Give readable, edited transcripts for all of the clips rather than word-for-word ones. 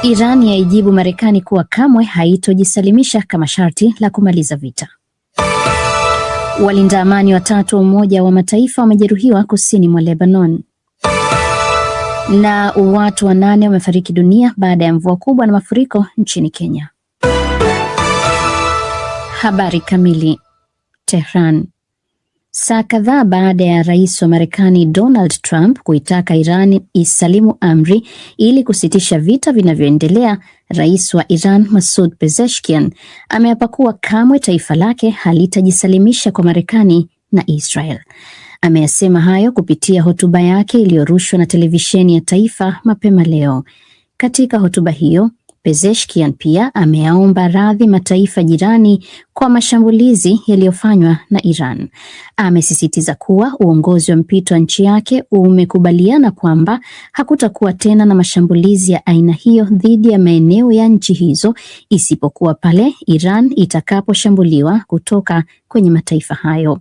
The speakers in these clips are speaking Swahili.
Iran yaijibu Marekani kuwa kamwe haitojisalimisha kama sharti la kumaliza vita. Walinda amani watatu wa Umoja wa Mataifa wamejeruhiwa kusini mwa Lebanon. Na watu 8 wamefariki dunia baada ya mvua kubwa na mafuriko nchini Kenya. Habari kamili. Tehran. Saa kadhaa baada ya rais wa Marekani Donald Trump kuitaka Iran isalimu amri ili kusitisha vita vinavyoendelea, rais wa Iran Masoud Pezeshkian ameapa kuwa kamwe taifa lake halitajisalimisha kwa Marekani na Israel. Ameyasema hayo kupitia hotuba yake iliyorushwa na televisheni ya taifa mapema leo. Katika hotuba hiyo, Pezeshkian pia ameyaomba radhi mataifa jirani kwa mashambulizi yaliyofanywa na Iran. Amesisitiza kuwa uongozi wa mpito wa nchi yake umekubaliana kwamba hakutakuwa tena na mashambulizi ya aina hiyo dhidi ya maeneo ya nchi hizo isipokuwa pale Iran itakaposhambuliwa kutoka kwenye mataifa hayo.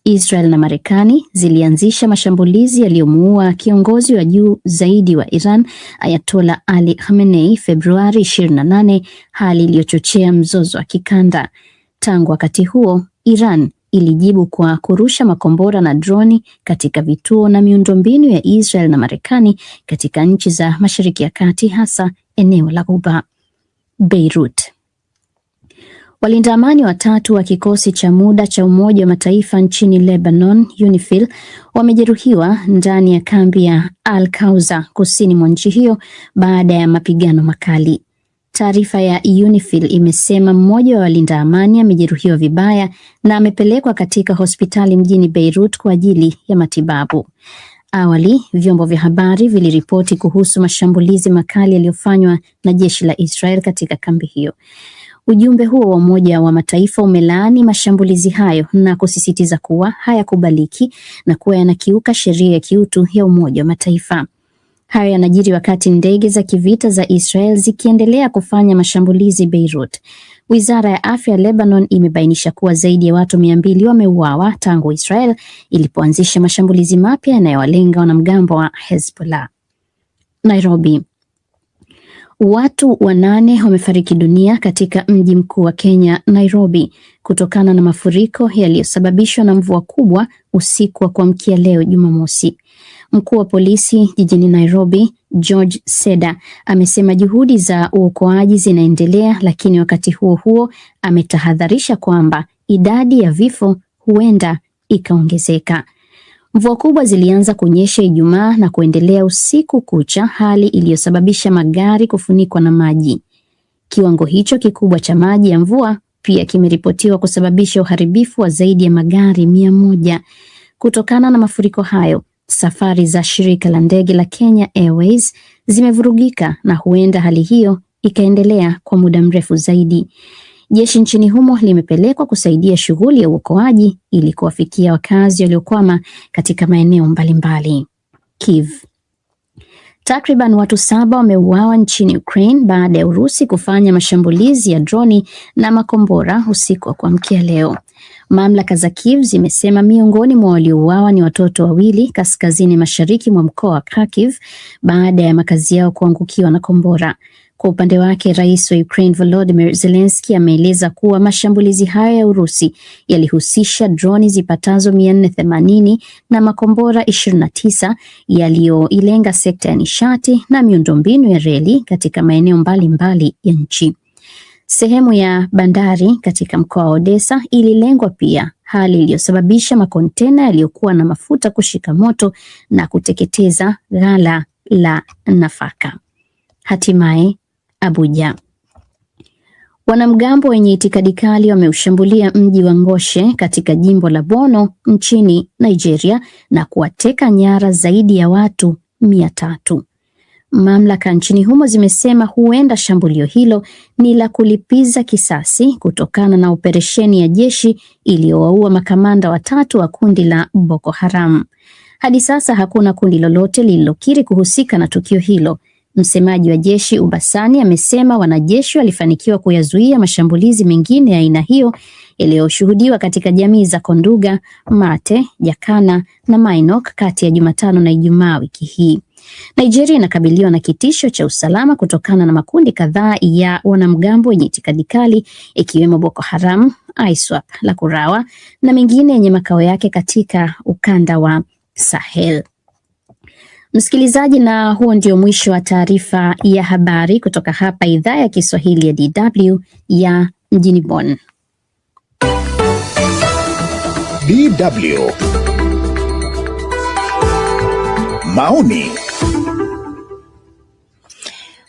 Israel na Marekani zilianzisha mashambulizi yaliyomuua kiongozi wa juu zaidi wa Iran, Ayatollah Ali Khamenei, Februari 28, hali iliyochochea mzozo wa kikanda. Tangu wakati huo, Iran ilijibu kwa kurusha makombora na droni katika vituo na miundombinu ya Israel na Marekani katika nchi za Mashariki ya Kati, hasa eneo la Ghuba. Beirut. Walinda amani watatu wa kikosi cha muda cha Umoja wa Mataifa nchini Lebanon, UNIFIL, wamejeruhiwa ndani ya kambi ya Al-Kauza kusini mwa nchi hiyo baada ya mapigano makali. Taarifa ya UNIFIL imesema mmoja wa walinda amani amejeruhiwa vibaya na amepelekwa katika hospitali mjini Beirut kwa ajili ya matibabu. Awali, vyombo vya habari viliripoti kuhusu mashambulizi makali yaliyofanywa na jeshi la Israel katika kambi hiyo. Ujumbe huo wa Umoja wa Mataifa umelaani mashambulizi hayo na kusisitiza kuwa hayakubaliki na kuwa yanakiuka sheria ya kiutu ya Umoja wa Mataifa. Hayo yanajiri wakati ndege za kivita za Israel zikiendelea kufanya mashambulizi Beirut. Wizara ya Afya ya Lebanon imebainisha kuwa zaidi ya watu 200 wameuawa tangu Israel ilipoanzisha mashambulizi mapya yanayowalenga wanamgambo wa Hezbollah. Nairobi. Watu 8 wamefariki dunia katika mji mkuu wa Kenya, Nairobi, kutokana na mafuriko yaliyosababishwa na mvua kubwa usiku wa kuamkia leo Jumamosi. Mkuu wa polisi jijini Nairobi, George Seda, amesema juhudi za uokoaji zinaendelea, lakini wakati huo huo ametahadharisha kwamba idadi ya vifo huenda ikaongezeka. Mvua kubwa zilianza kunyesha Ijumaa na kuendelea usiku kucha, hali iliyosababisha magari kufunikwa na maji. Kiwango hicho kikubwa cha maji ya mvua pia kimeripotiwa kusababisha uharibifu wa zaidi ya magari 100. Kutokana na mafuriko hayo, safari za shirika la ndege la Kenya Airways zimevurugika na huenda hali hiyo ikaendelea kwa muda mrefu zaidi. Jeshi nchini humo limepelekwa kusaidia shughuli ya uokoaji ili kuwafikia wakazi waliokwama katika maeneo mbalimbali. Kiev. Takriban watu 7 wameuawa nchini Ukraine baada ya Urusi kufanya mashambulizi ya droni na makombora usiku wa kuamkia leo. Mamlaka za Kiev zimesema miongoni mwa waliouawa ni watoto 2 kaskazini mashariki mwa mkoa wa Kharkiv baada ya makazi yao kuangukiwa na kombora. Kwa upande wake, Rais wa Ukraine Volodymyr Zelensky ameeleza kuwa mashambulizi hayo ya Urusi yalihusisha droni zipatazo 480 na makombora 29 yaliyoilenga sekta ya nishati na miundombinu ya reli katika maeneo mbalimbali ya nchi. Sehemu ya bandari katika mkoa wa Odessa ililengwa pia, hali iliyosababisha makontena yaliyokuwa na mafuta kushika moto na kuteketeza ghala la nafaka. Hatimaye Abuja. Wanamgambo wenye itikadi kali wameushambulia mji wa Ngoshe katika jimbo la Borno nchini Nigeria na kuwateka nyara zaidi ya watu 300. Mamlaka nchini humo zimesema huenda shambulio hilo ni la kulipiza kisasi kutokana na operesheni ya jeshi iliyowaua makamanda 3 wa kundi la Boko Haram. Hadi sasa hakuna kundi lolote lililokiri kuhusika na tukio hilo. Msemaji wa jeshi Ubasani amesema wanajeshi walifanikiwa kuyazuia mashambulizi mengine ya aina hiyo yaliyoshuhudiwa katika jamii za Konduga, Mate, Jakana na Mainok kati ya Jumatano na Ijumaa wiki hii. Nigeria inakabiliwa na kitisho cha usalama kutokana na makundi kadhaa ya wanamgambo wenye itikadi kali ikiwemo Boko Haram, ISWAP, Lakurawa na mengine yenye makao yake katika ukanda wa Sahel. Msikilizaji, na huo ndio mwisho wa taarifa ya habari kutoka hapa idhaa ya Kiswahili ya DW ya mjini Bonn. DW. Maoni.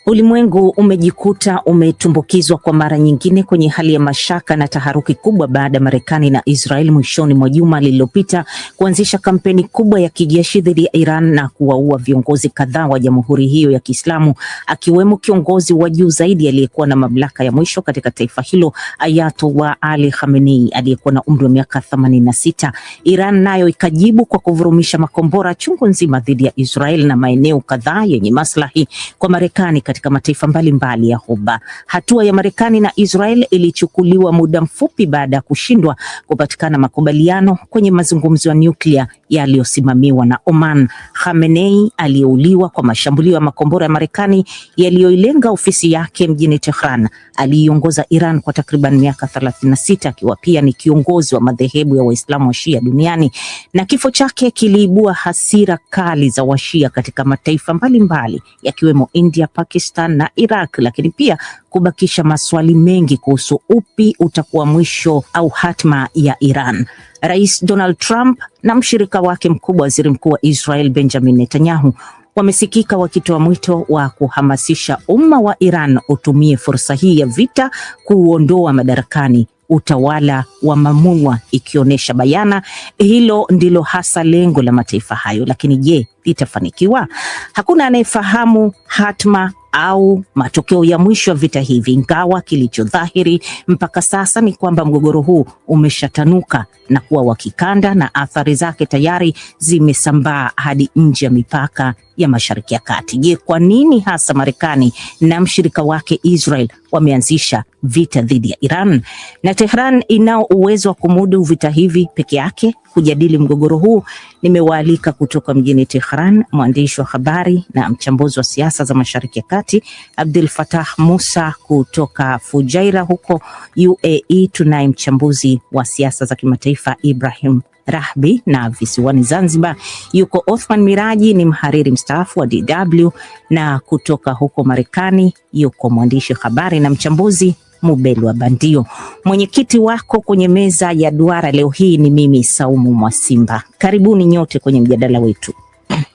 Ulimwengu umejikuta umetumbukizwa kwa mara nyingine kwenye hali ya mashaka na taharuki kubwa baada ya Marekani na Israel mwishoni mwa juma lililopita kuanzisha kampeni kubwa ya kijeshi dhidi ya Iran na kuwaua viongozi kadhaa wa jamhuri hiyo ya Kiislamu, akiwemo kiongozi wa juu zaidi aliyekuwa na mamlaka ya mwisho katika taifa hilo, Ayatollah Ali Khamenei, aliyekuwa na umri wa miaka 86. Iran nayo ikajibu kwa kuvurumisha makombora chungu nzima dhidi ya Israel na maeneo kadhaa yenye maslahi kwa Marekani katika mataifa mbalimbali ya Ghuba. Hatua ya Marekani na Israel ilichukuliwa muda mfupi baada ya kushindwa kupatikana makubaliano kwenye mazungumzo ya nyuklia yaliyosimamiwa na Oman. Khamenei aliyeuliwa kwa mashambulio ya makombora ya Marekani yaliyoilenga ofisi yake mjini Tehran. Aliiongoza Iran kwa takriban miaka 36 akiwa pia ni kiongozi wa madhehebu ya Waislamu wa Shia duniani, na kifo chake kiliibua hasira kali za Washia katika mataifa mbalimbali yakiwemo India, Pakistan na Iraq, lakini pia kubakisha maswali mengi kuhusu upi utakuwa mwisho au hatma ya Iran. Rais Donald Trump na mshirika wake mkubwa, waziri mkuu wa Israel Benjamin Netanyahu, wamesikika wakitoa mwito wa kuhamasisha umma wa Iran utumie fursa hii ya vita kuondoa madarakani utawala wa mamua, ikionyesha bayana hilo ndilo hasa lengo la mataifa hayo. Lakini je, litafanikiwa? Hakuna anayefahamu hatma au matokeo ya mwisho ya vita hivi, ingawa kilicho dhahiri mpaka sasa ni kwamba mgogoro huu umeshatanuka na kuwa wa kikanda na athari zake tayari zimesambaa hadi nje ya mipaka ya Mashariki ya Kati. Je, kwa nini hasa Marekani na mshirika wake Israel wameanzisha vita dhidi ya Iran? Na Tehran inao uwezo wa kumudu vita hivi peke yake? Kujadili mgogoro huu nimewaalika kutoka mjini Tehran mwandishi wa habari na mchambuzi wa siasa za Mashariki ya Kati Abdel Fattah Musa kutoka Fujairah huko UAE. Tunaye mchambuzi wa siasa za kimataifa Ibrahim Rahbi, na visiwani Zanzibar yuko Othman Miraji, ni mhariri mstaafu wa DW, na kutoka huko Marekani yuko mwandishi habari na mchambuzi Mubelwa Bandio. Mwenyekiti wako kwenye meza ya duara leo hii ni mimi Saumu Mwasimba. Karibuni nyote kwenye mjadala wetu.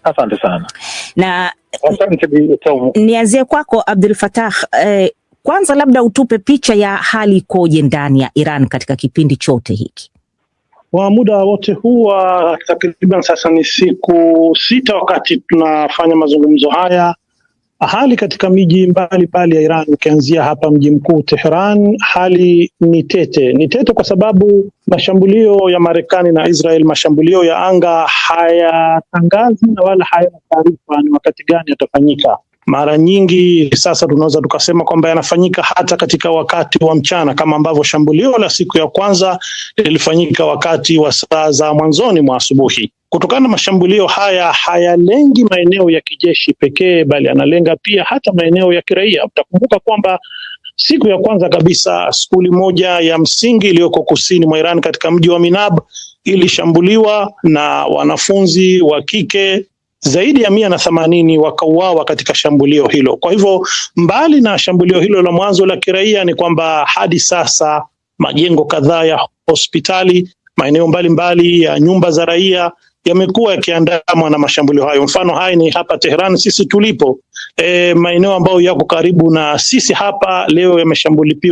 Asante sana. Na asante Saumu. Nianzie kwako Abdul Fattah. Kwanza labda utupe picha ya hali ikoje ndani ya Iran katika kipindi chote hiki. Kwa muda wote huu takriban sasa ni siku 6 wakati tunafanya mazungumzo haya, hali katika miji mbalimbali ya Iran, ukianzia hapa mji mkuu Tehran, hali ni tete. Ni tete kwa sababu mashambulio ya Marekani na Israel, mashambulio ya anga, hayatangazi na wala hayana taarifa ni wakati gani yatafanyika. Mara nyingi sasa tunaweza tukasema kwamba yanafanyika hata katika wakati wa mchana, kama ambavyo shambulio la siku ya kwanza lilifanyika wakati wa saa za mwanzoni mwa asubuhi. Kutokana na mashambulio haya hayalengi maeneo ya kijeshi pekee, bali analenga pia hata maeneo ya kiraia. Utakumbuka kwamba siku ya kwanza kabisa skuli moja ya msingi iliyoko kusini mwa Iran katika mji wa Minab ilishambuliwa na wanafunzi wa kike zaidi ya 180 wakauawa katika shambulio hilo. Kwa hivyo mbali na shambulio hilo la mwanzo la kiraia, ni kwamba hadi sasa majengo kadhaa ya hospitali, maeneo mbalimbali ya nyumba za raia yamekuwa yakiandamwa na mashambulio hayo. Mfano hai ni hapa Tehran sisi tulipo, maeneo ambayo yako karibu na sisi hapa leo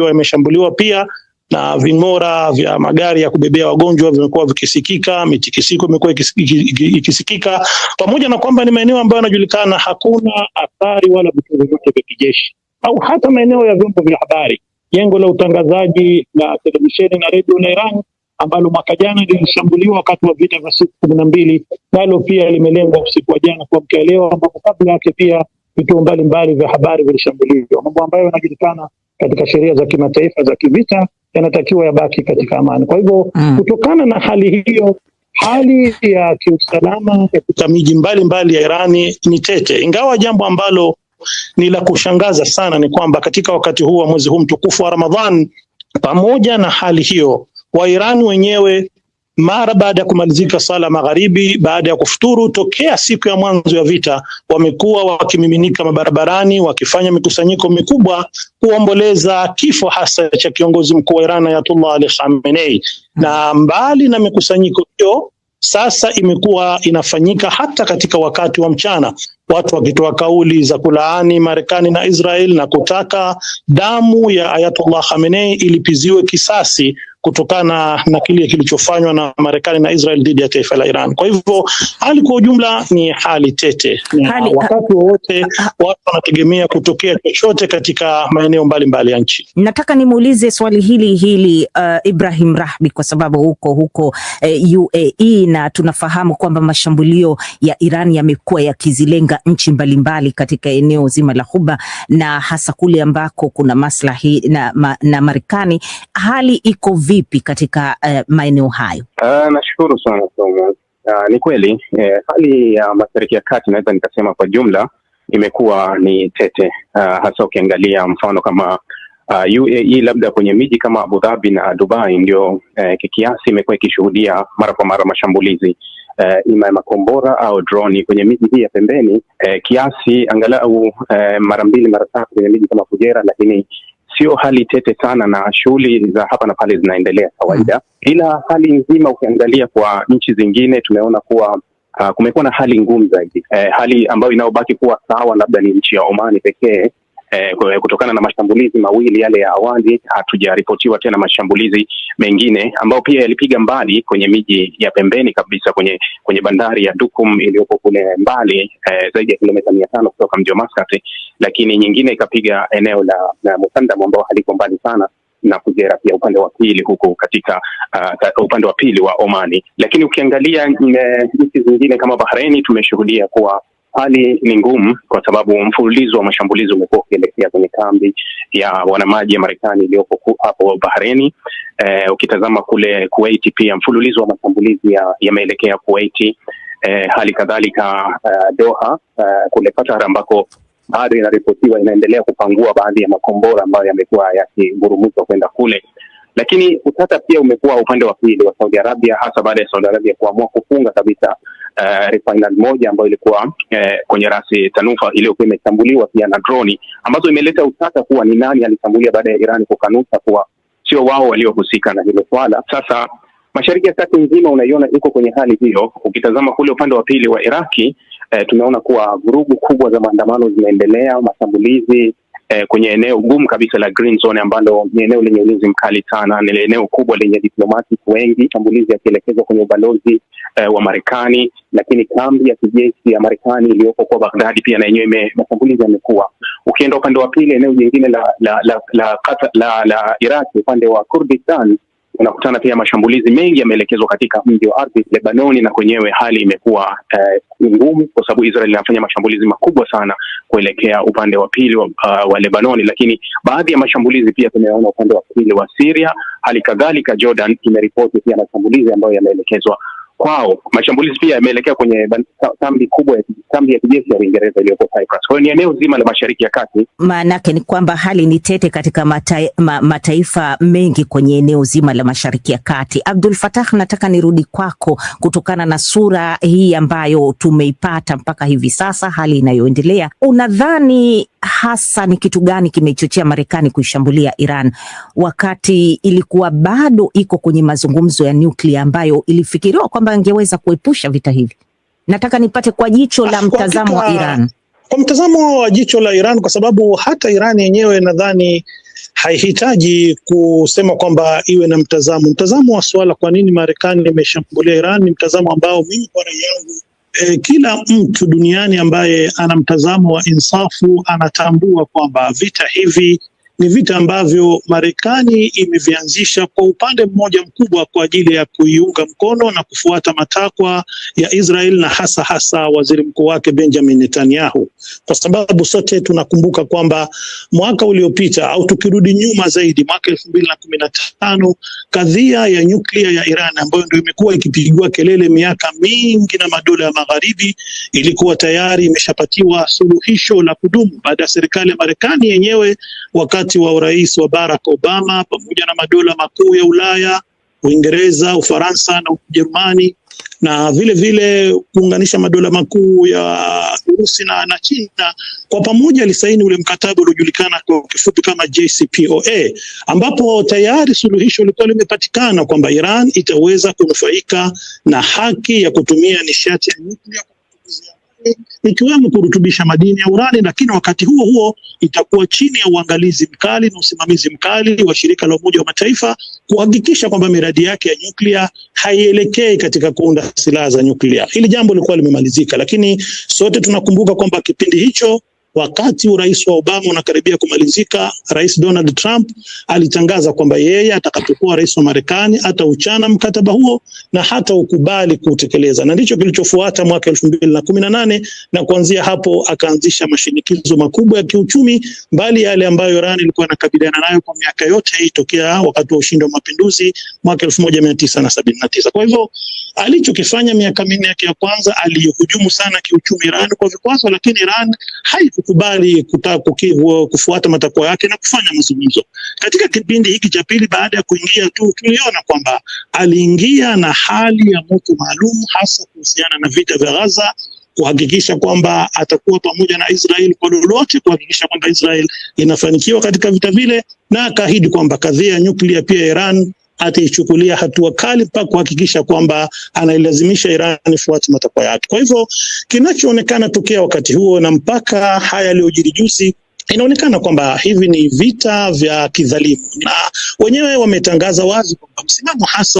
yameshambuliwa pia, na ving'ora vya magari ya kubebea wagonjwa vimekuwa vikisikika, mitikisiko imekuwa ikisikika, pamoja na kwamba ni maeneo ambayo yanajulikana hakuna athari wala vitu vyote vya kijeshi, au hata maeneo ya vyombo vya habari. Jengo la utangazaji la televisheni na redio la Iran ambalo mwaka jana lilishambuliwa wakati wa vita vya siku 12, nalo pia limelengwa usiku wa jana kuamkia leo, ambapo kabla yake pia vituo mbalimbali vya habari vilishambuliwa, mambo ambayo yanajulikana katika sheria za kimataifa za kivita yanatakiwa yabaki katika amani. Kwa hivyo kutokana na hali hiyo, hali ya kiusalama katika miji mbalimbali ya Irani ni tete, ingawa jambo ambalo ni la kushangaza sana ni kwamba katika wakati huu wa mwezi huu mtukufu wa Ramadhan, pamoja na hali hiyo, Wairani wenyewe mara baada ya kumalizika sala magharibi, baada ya kufuturu, tokea siku ya mwanzo ya vita, wamekuwa wakimiminika mabarabarani wakifanya mikusanyiko mikubwa kuomboleza kifo hasa cha kiongozi mkuu wa Iran Ayatollah Ali Khamenei. Na mbali na mikusanyiko hiyo, sasa imekuwa inafanyika hata katika wakati wa mchana, watu wakitoa kauli za kulaani Marekani na Israel na kutaka damu ya Ayatollah Khamenei ilipiziwe kisasi kutokana na kile kilichofanywa na Marekani na Israel dhidi ya taifa la Iran. Kwa hivyo hali kwa ujumla ni hali tete. Wakati wowote watu wanategemea kutokea chochote katika maeneo mbalimbali ya nchi. Nataka nimuulize swali hili Ibrahim Rahbi, kwa sababu huko UAE, na tunafahamu kwamba mashambulio ya Iran yamekuwa yakizilenga nchi mbalimbali katika eneo zima la Ghuba, na hasa kule ambako kuna maslahi na Marekani. Hali iko vipi katika maeneo hayo? Nashukuru sana Thomas. Ni kweli hali ya Mashariki ya Kati naweza nikasema kwa jumla imekuwa ni tete, hasa ukiangalia mfano kama UAE, labda kwenye miji kama Abu Dhabi na Dubai ndio kiasi imekuwa ikishuhudia mara kwa mara mashambulizi ima ya makombora au droni kwenye miji hii ya pembeni, kiasi angalau mara 2 mara 3 kwenye miji kama Fujairah, lakini sio hali tete sana na shughuli za hapa na pale zinaendelea kawaida. Ila hali nzima ukiangalia kwa nchi zingine tumeona kuwa kumekuwa na hali ngumu zaidi. Hali ambayo inaobaki kuwa sawa labda ni nchi ya Omani pekee. Kutokana na mashambulizi mawili yale ya awali, hatujaripotiwa tena mashambulizi mengine ambayo pia yalipiga mbali kwenye miji ya pembeni kabisa, kwenye bandari ya Duqm iliyopo kule mbali zaidi ya kilomita 500 kutoka mji wa Muscat, lakini nyingine ikapiga eneo la Musandam ambao haliko mbali sana na Fujairah pia upande wa pili huko katika upande wa pili wa Omani. Lakini ukiangalia nchi zingine kama Bahrain, tumeshuhudia kuwa hali ni ngumu kwa sababu mfululizo wa mashambulizi umekuwa ukielekea kwenye kambi ya wanamaji ya Marekani iliyopo hapo Bahrain. Ukitazama kule Kuwait pia mfululizo wa mashambulizi yameelekea Kuwait. Hali kadhalika Doha kule Qatar ambako bado inaripotiwa inaendelea kupangua baadhi ya makombora ambayo yamekuwa yakigurumishwa kwenda kule. Lakini utata pia umekuwa upande wa pili wa Saudi Arabia, hasa baada ya Saudi Arabia kuamua kufunga kabisa refinery moja ambayo ilikuwa kwenye rasi Tanufa iliyokuwa imeshambuliwa pia na droni, ambazo imeleta utata kuwa ni nani alishambulia baada ya Iran kukanusha kuwa sio wao waliohusika na hilo swala. Sasa Mashariki ya Kati nzima unaiona iko kwenye hali hiyo. Ukitazama kule upande wa pili wa Iraki, tunaona kuwa vurugu kubwa za maandamano zinaendelea, mashambulizi kwenye eneo gumu kabisa la Green Zone ambalo ni eneo lenye ulinzi mkali sana, ni eneo kubwa lenye diplomati wengi, shambulizi yakielekezwa kwenye ubalozi wa Marekani, lakini kambi ya kijeshi ya Marekani iliyopo kwa Baghdad pia na yenyewe mashambulizi yamekuwa. Ukienda upande wa pili, eneo jingine la Iraq, upande wa Kurdistan, unakutana pia mashambulizi mengi yameelekezwa katika mji wa Arbil, Lebanoni, na kwenyewe hali imekuwa ngumu kwa sababu Israel inafanya mashambulizi makubwa sana kuelekea upande wa pili wa Lebanoni. Lakini baadhi ya mashambulizi pia tumeona upande wa pili wa Syria. Hali kadhalika Jordan imeripoti pia mashambulizi ambayo yameelekezwa kwao. Mashambulizi pia yameelekea kwenye kambi ya kijeshi ya Uingereza iliyopo Cyprus. Kwa hiyo ni eneo zima la Mashariki ya Kati. Maanake ni kwamba hali ni tete katika mataifa mengi kwenye eneo zima la Mashariki ya Kati. Abdul Fattah, nataka nirudi kwako kutokana na sura hii ambayo tumeipata mpaka hivi sasa, hali inayoendelea. Unadhani hasa ni kitu gani kimechochea Marekani kuishambulia Iran wakati ilikuwa bado iko kwenye mazungumzo ya nyuklia ambayo ilifikiriwa kwamba angeweza kuepusha vita hivi? Nataka nipate kwa jicho la mtazamo wa Iran. Kwa mtazamo wa jicho la Iran, kwa sababu hata Iran yenyewe nadhani haihitaji kusema kwamba iwe na mtazamo wa swala kwa nini Marekani imeshambulia Iran. Ni mtazamo ambao mimi kwa rai yangu kila mtu duniani ambaye ana mtazamo wa insafu anatambua kwamba vita hivi ni vita ambavyo Marekani imevianzisha kwa upande mmoja mkubwa kwa ajili ya kuiunga mkono na kufuata matakwa ya Israel na hasa waziri mkuu wake Benjamin Netanyahu, kwa sababu sote tunakumbuka kwamba mwaka uliopita au tukirudi nyuma zaidi mwaka 2015 kadhia ya nyuklia ya Iran ambayo ndio imekuwa ikipigwa kelele miaka mingi na madola ya magharibi ilikuwa tayari imeshapatiwa suluhisho la kudumu baada ya serikali ya Marekani yenyewe wakati wa urais wa Barack Obama pamoja na madola makuu ya Ulaya, Uingereza, Ufaransa na Ujerumani na vile vile kuunganisha madola makuu ya Urusi na China kwa pamoja alisaini ule mkataba uliojulikana kwa kifupi kama JCPOA, ambapo tayari suluhisho lilikuwa limepatikana kwamba Iran itaweza kunufaika na haki ya kutumia nishati ya nyuklia ikiwemo kurutubisha madini ya urani, lakini wakati huo huo itakuwa chini ya uangalizi mkali na usimamizi mkali wa shirika la Umoja wa Mataifa kuhakikisha kwamba miradi yake ya nyuklia haielekei katika kuunda silaha za nyuklia. Hili jambo lilikuwa limemalizika, lakini sote tunakumbuka kwamba kipindi hicho wakati urais wa Obama unakaribia kumalizika, Rais Donald Trump alitangaza kwamba yeye atakapokuwa rais wa Marekani atauchana mkataba huo na hata ukubali kutekeleza, na ndicho kilichofuata mwaka 2018 na kuanzia hapo akaanzisha mashinikizo makubwa ya kiuchumi mbali yale ambayo Iran ilikuwa inakabiliana nayo kwa miaka yote hii tokea wakati wa ushindi wa mapinduzi mwaka 1979. Kwa hivyo alichokifanya miaka minne yake ya kwanza, alihujumu sana kiuchumi Iran kwa vikwazo, lakini Iran haikukubali kufuata matakwa yake na kufanya mazungumzo. Katika kipindi hiki cha pili baada ya kuingia tu, tuliona kwamba aliingia na hali ya moto maalum hasa kuhusiana na vita vya Gaza, kuhakikisha kwamba atakuwa pamoja na Israel kwa lolote, kuhakikisha kwamba Israel inafanikiwa katika vita vile, na akaahidi kwamba kadhia ya nyuklia pia Iran ataichukulia hatua kali mpaka kuhakikisha kwamba anailazimisha Iran ifuate matakwa yake. Kwa hivyo kinachoonekana tokea wakati huo na mpaka haya yaliyojiri juzi, inaonekana kwamba hivi ni vita vya kidhalimu, na wenyewe wametangaza wazi kwamba msimamo hasa